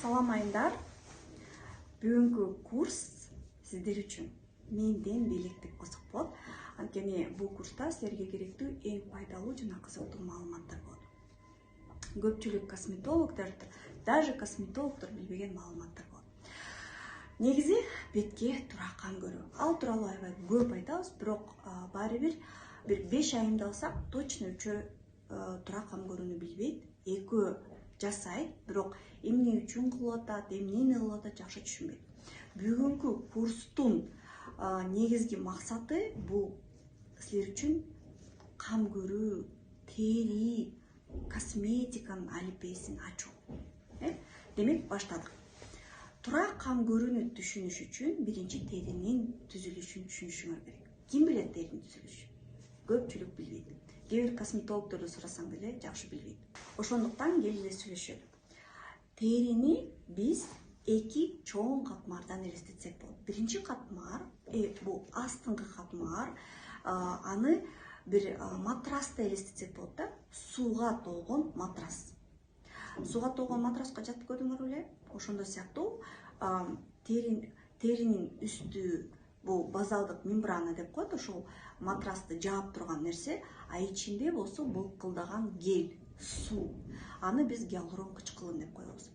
Салам айымдар. Бүгүнкү курс сиздер үчүн менден белектик кызык болот. Анткени бул курста силерге керектүү эң пайдалуу жана кызыктуу маалыматтар болот. Көпчүлүк косметологдор, даже косметологдор билбеген маалыматтар болот. Негизи бетке тура кам көрүү. Ал тууралуу аябай көп айтабыз, бирок баары бир 5 айымды алсак, точно үчөө тура кам көрүүнү билбейт. Экөө жасайт, бирок эмне үчүн кылып атат, эмнени кылып атат жакшы түшүнбөйт. Бүгүнкү курстун негизги максаты бул силер үчүн кам көрүү, тери, косметиканын алипесин ачуу. Демек баштадык. Тура кам көрүүнү түшүнүш үчүн биринчи теринин түзүлүшүн түшүнүшүңөр керек. Ким билет теринин түзүлүшүн? Көпчүлүк билбейт. Кээ бир косметологдорду сурасаң деле жакшы билбейт. Ошондуктан келе сүйлөшөлү. Терини биз эки чоң катмардан элестетсек болот. Биринчи катмар, бул астыңкы катмар, аны бир матрасты элестетсек болот да, сууга толгон матрас. Сууга толгон матраска жатып көрдүңөр беле? Ошондой сыяктуу теринин үстү бул базалдык мембрана деп коет, ошол матрасты жаап турган нерсе, а ичинде болсо былкылдаган гель, суу. Аны биз гиалурон кычкылын деп коебуз.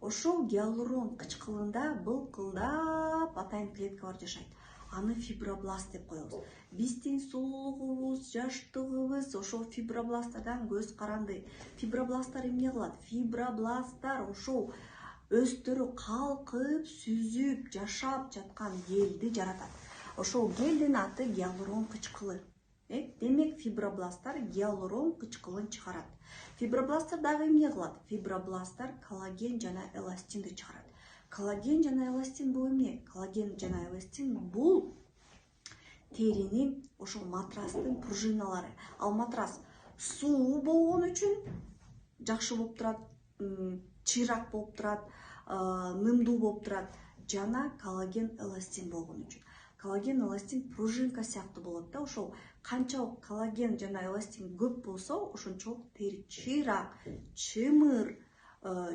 Ошол гиалурон кычкылында былкылдап атайын клеткалар жашайт. Аны фибробласт деп коебуз. Биздин сулуулугубуз, жаштыгыбыз ошол фибробласттардан көз каранды. Фибробласттар эмне кылат? Фибробласттар ошол өстөрү калкып, сүзүп, жашап жаткан гелди жаратат. Ошол гелдин аты гиалурон кычкылы. Демек фибробласттар гиалурон кычкылын чыгарат. Фибробласттар дагы эмне кылат? Фибробласттар коллаген жана эластинди чыгарат. Коллаген жана эластин бул эмне? Коллаген жана эластин бул теринин ошол матрастын пружиналары. Ал матрас суу болгон үчүн жакшы болуп турат, чыйрак болуп турат, нымдуу болуп турат жана коллаген эластин болгон үчүн. Коллаген эластин пружинка сыяктуу болот да, ошол канчалык коллаген жана эластин көп болсо, ошончолук тери чыйрак, чымыр,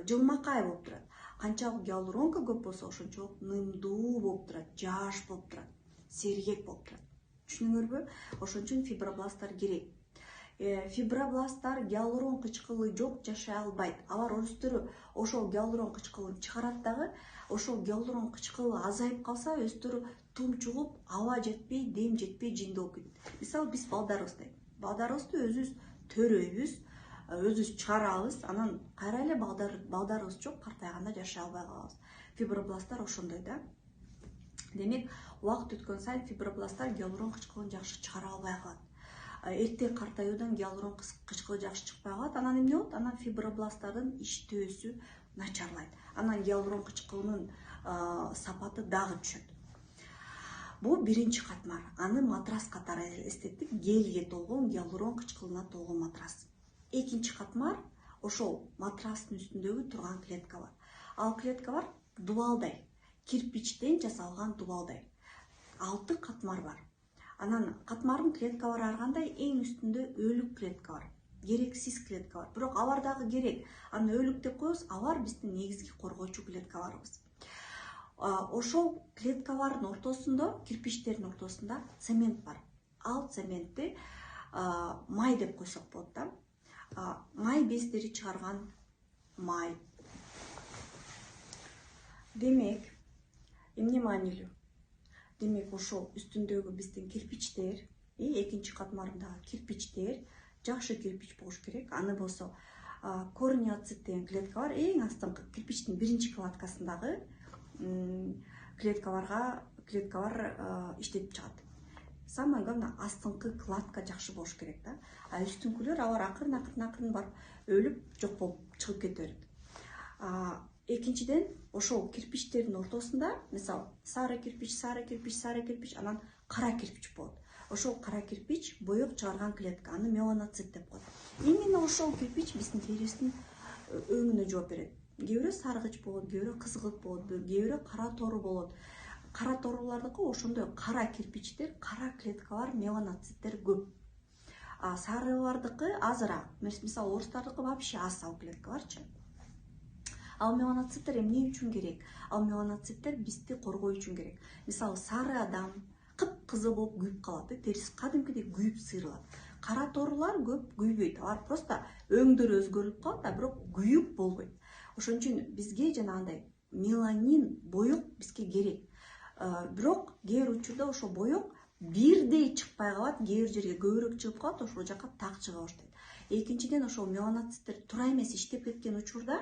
жылмакай болуп турат. Канчалык гиалуронка көп болсо, ошончолук нымдуу болуп турат, жааш болуп турат, сергек болуп турат. Түшүнүңөрбү? Ошон үчүн фибробласттар керек. Фибробласттар гиалурон кычкылы жок жашай албайт. Алар өздөрү ошол гиалурон кычкылын чыгарат дагы, ошол гиалурон кычкылы азайып калса, өздөрү тумчугуп, аба жетпей, дем жетпей жиндүү болуп кетет. Мисалы биз балдарыбызды өзүбүз төрөйбүз, өзүбүз чыгарабыз, анан кайра эле балдарыбыз жок картайганда жашай албай калабыз. Фибробласттар ошондой да. Демек, убакыт өткөн сайын фибробласттар гиалурон кычкылын жакшы чыгара албай калат. Эрте картаюудан гиалурон кычкылы жакшы чыкпай калат. Анан эмне болот? Анан фибробласттардын иштөөсү начарлайт. Анан гиалурон кычкылынын сапаты дагы түшөт. Бул биринчи катмар. Аны матрас катары элестеттик. Гелге толгон, гиалурон кычкылына толгон матрас. Экинчи катмар ошол матрастын үстүндөгү турган клеткалар. Ал клеткалар дубалдай, кирпичтен жасалган дубалдай. 6 катмар бар. Анан катмардын клеткалары ар кандай, эң үстүндө өлүк клетка бар. Керексиз клеткалар. Бирок алар дагы керек. Аны өлүк деп коебуз, алар биздин негизги коргоочу клеткаларыбыз. Ошол клеткалардын ортосунда, кирпичтердин ортосунда цемент бар. Ал цементти май деп койсок болот да. Май бездери чыгарган май. Демек, эмне маанилүү? Демек, ошол үстүндөгү биздин кирпичтер, экинчи катмарындагы кирпичтер жакшы кирпич болуш керек. Аны болсо корнеоцит деген клеткалар эң астыңкы кирпичтин биринчи кладкасындагы клеткалар иштеп чыгат. Самое главное, астыңкы кладка жакшы болуш керек да. А үстүнкүлөр алар акырын барып өлүп жок болуп чыгып кете берет. Экинчиден, ошол кирпичтердин ортосунда, мисалы, сары кирпич, анан кара кирпич болот. Ошол кара кирпич боек чыгарган клетка, аны меланоцит деп коет. Именно ошол кирпич биздин терибиздин өңүнө жооп берет. Кээ бирөө саргыч болот, кээ бирөө кызгылт болот, кээ бирөө кара тору болот. Кара торулардыкы ошондой кара кирпичтер, кара клеткалар, меланоциттер көп. Сарылардыкы азыраак. Мисалы, орустардыкы вообще аз ал клеткаларчы. Ал меланоциттер эмне үчүн керек? Ал меланоциттер бизди коргоо үчүн керек. Мисалы сары адам кып-кызыл болуп күйүп калат, териси кадимкидей күйүп сыйрылат. Кара торулар көп күйбөйт, алар просто өңдөрү өзгөрүп калат, бирок күйүк болбойт. Ошон үчүн бизге жанагындай меланин боек бизге керек. Бирок кээ бир учурда ошо боек бирдей чыкпай калат, кээ бир жерге көбүрөөк чыгып калат, ошол жака так чыга баштайт. Экинчиден ошол меланоциттер туура эмес иштеп кеткен учурда,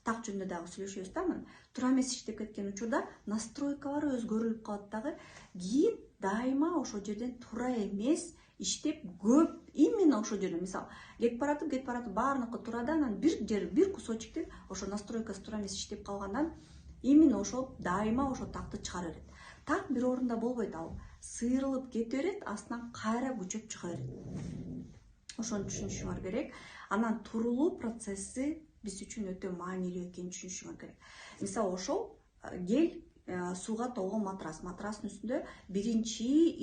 так жөнүндө дагы сүйлөшөбүз да, туура эмес иштеп кеткен учурда настройкалары өзгөрүлүп калат дагы. Кийин дайыма ошол жерден туура эмес иштеп көп именно ошол жерден, мисалы, кетип баратып баарыныкы туура да, анан бир кусочектен ошо настройкасы туура эмес иштеп калгандан именно ошол дайыма ошо такты чыгара берет. Так бир орунда болбойт, ал сыйрылып кете берет, астынан кайра күчөп чыга берет. Ошону түшүнүшүңөр керек. Анан турулуу процесси биз үчүн өтө маанилүү экенин түшүнүшүңөр керек. Мисалы, ошол гель сууга толгон матрастын үстүндө биринчи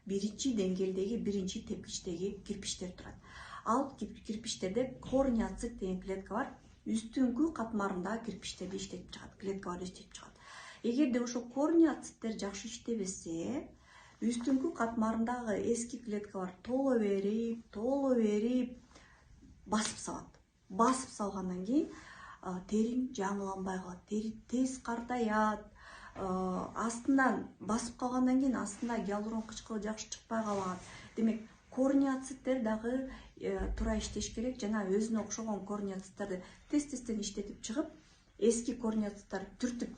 деңгээлдеги, биринчи тепкичтеги кирпичтер турат. Ал кирпичтерде корнеоцит деген клетка бар. Үстүңкү катмарындагы кирпичтерди иштетип чыгат, клеткаларды иштетип чыгат. Эгерде ошо корнеоциттер жакшы иштебесе, үстүңкү катмарындагы эски клеткалар толо берип басып салат. Басып салгандан кийин териң жаңыланбай калат, тери тез картаят. Астынан басып калгандан кийин астында гиалурон кычкылы жакшы чыкпай калат. Демек, корнеоциттер дагы туура иштеш керек. Жана өзүнө окшогон корнеоциттерди тез-тезден иштетип чыгып, эски корнеоциттарды түртүп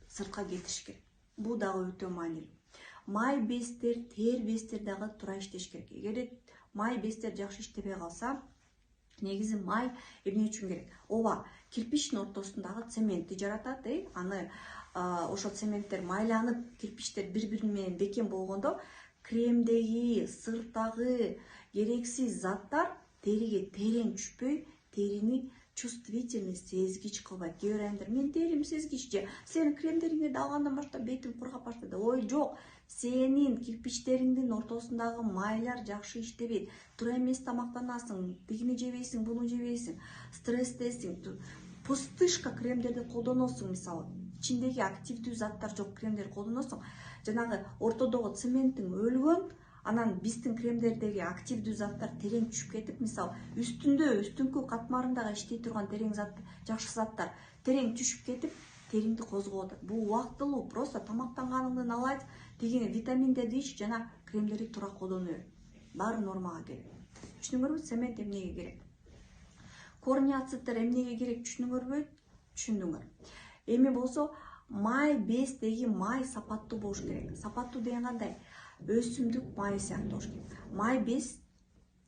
сыртка кетириш керек. Бул дагы өтө маанилүү. Май бездер, тер бездер дагы туура иштеш керек. Эгерде май бездер жакшы иштебей калса, негизи май эмне үчүн керек? Ооба, кирпичтин ортосундагы цементти жаратат, аны ошо цементтер майланып, кирпичтер бири-бири менен бекем болгондо, кремдеги, сырттагы керексиз заттар териге терең түшпөй, терини чувствительный, сезгич кылбайт. Кээ бир адамдар, мен терим сезгич же, сенин кремдериңерди алгандан баштап бетим кургап баштады. Ой, жок. Сенин кирпичтериңдин ортосундагы майлар жакшы иштебейт. Туура эмес тамактанасың, тигини жебейсиң, буну жебейсиң, стресстесиң. Пустышка кремдерди колдоносуң, мисалы. Ичиндеги активдүү заттар жок кремдерди колдоносуң. Жанагы ортодогу цементтин өлгөн, анан биздин кремдердеги активдүү заттар терең түшүп кетип, мисалы, үстүңкү катмарындагы иштей турган терең зат, жакшы заттар терең түшүп кетип, териңди козгоп атат. Бул убактылуу, просто тамактанганыңды алайт, тигини витаминдерди ич жана кремдерди туура колдоно бер. Баары нормага келет. Түшүндүңөрбү? Цемент эмнеге керек? Корнеоциттер эмнеге керек? Түшүндүңөрбү? Түшүндүңөр. Эми болсо, май бездеги май сапаттуу болуш керек. Сапаттуу деген кандай? Өсүмдүк майы сыяктуу болуш керек. Май без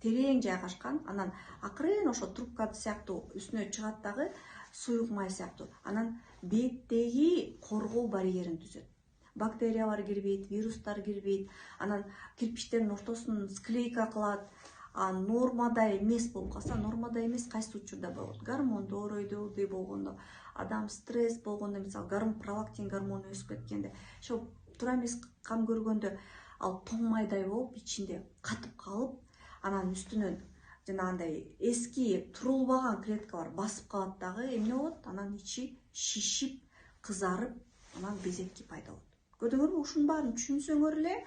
терең жайгашкан, анан акырын ошо трубка сыяктуу үстүнө чыгат дагы, суюк май сыяктуу. Анан беттеги коргоо барьерин түзөт. Бактериялар кирбейт, вирустар кирбейт, анан кирпичтердин ортосун склейка кылат. Нормада эмес болуп калса, нормада эмес кайсы учурда болот? Гормондор өйдөлдөй болгондо, адам стресс болгондо, мисалы, пролактин гормону өсүп кеткенде, ошо туура эмес кам көргөндө, ал тоң майдай болуп, ичинде катып калып, анан үстүнөн жанагындай эски турулбаган клеткалар басып калат дагы, эмне болот? Анан ичи шишип, кызарып, анан безетки пайда болот. Көрдүңөрбү? Ушунун баарын түшүнсөңөр эле,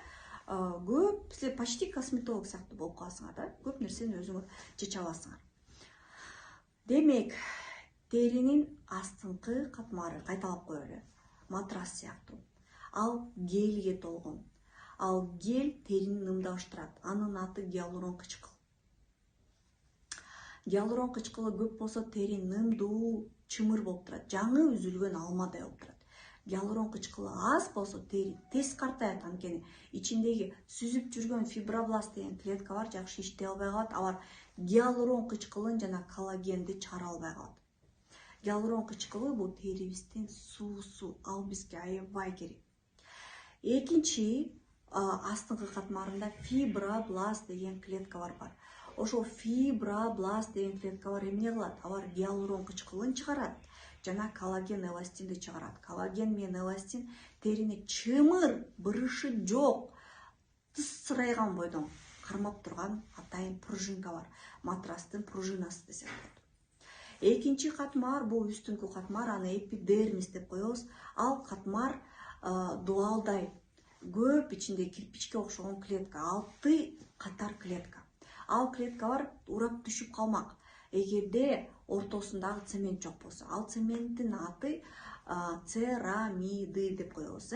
көп силер почти косметолог сыяктуу болуп каласыңар да, көп нерсени өзүңөр чече аласыңар. Демек, теринин астыңкы катмары, кайталап коелу, матрас сыяктуу. Ал гельге толгон. Ал гель терини нымдаштырат. Анын аты гиалурон кычкыл. Гиалурон кычкылы көп болсо тери нымдуу, чымыр болуп турат. Жаңы үзүлгөн алмадай болуп турат. Гиалурон кычкылы аз болсо тери тез картаят, анткени ичиндеги сүзүп жүргөн фибробласт деген клеткалар жакшы иштей албай калат. Алар гиалурон кычкылын жана коллагенди чыгара албай калат. Гиалурон кычкылы бул терибиздин суусу, ал бизге аябай керек. Экинчи, астыңкы катмарында фибробласт деген клеткалар бар. Ошол фибробласт деген клеткалар эмне кылат? Алар гиалурон кычкылын чыгарат жана коллаген эластинди чыгарат. Коллаген менен эластин терини чымыр, бырышы жок, тысырайган бойдон кармап турган атайын пружинка бар. Матрастын пружинасы десек болот. Экинчи катмар бул үстүңкү катмар, аны эпидермис деп коебуз. Ал катмар дуалдай көп, ичинде кирпичке окшогон клетка, 6 катар клетка. Ал клеткалар урап түшүп калмак эгерде ортосундагы цемент жок болсо. Ал цементтин аты церамиды деп коебуз.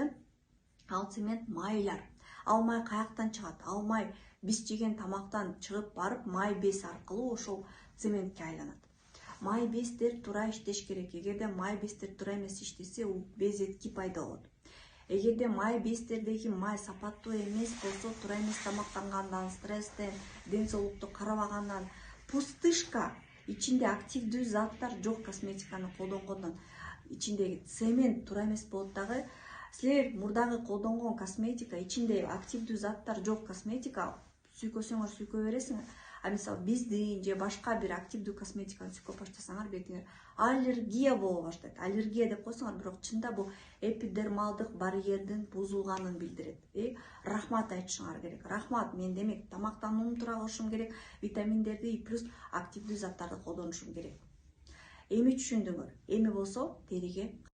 Ал цемент майлар. Ал май каяктан чыгат? Ал май биз жеген тамактан чыгып барып, май без аркылуу ошол цементке айланат. Май бездер туура иштеш керек. Эгерде май бездер туура эмес иштесе, безетки пайда болот. Эгерде май бездердеги май сапаттуу эмес болсо, туура эмес тамактангандан, стресстен, ден соолукту карабагандан, пустышка, ичинде активдүү заттар жок косметиканы колдонгондон, ичиндеги цемент туура эмес болот дагы. Силер мурдагы колдонгон косметика, ичинде активдүү заттар жок косметика сүйкөсөңөр сүйкөй бересиңер. А мисалы биздин же башка бир активдүү косметиканы сүйкөп баштасаңар, бетиңер аллергия боло баштайт. Аллергия деп койсоңор, бирок чында бул эпидермалдык барьердин бузулганын билдирет. Рахмат айтышыңар керек. Рахмат, мен демек тамактанууну туура кылышым керек, витаминдерди плюс активдүү заттарды колдонушум керек. Эми түшүндүңөр. Эми болсо териге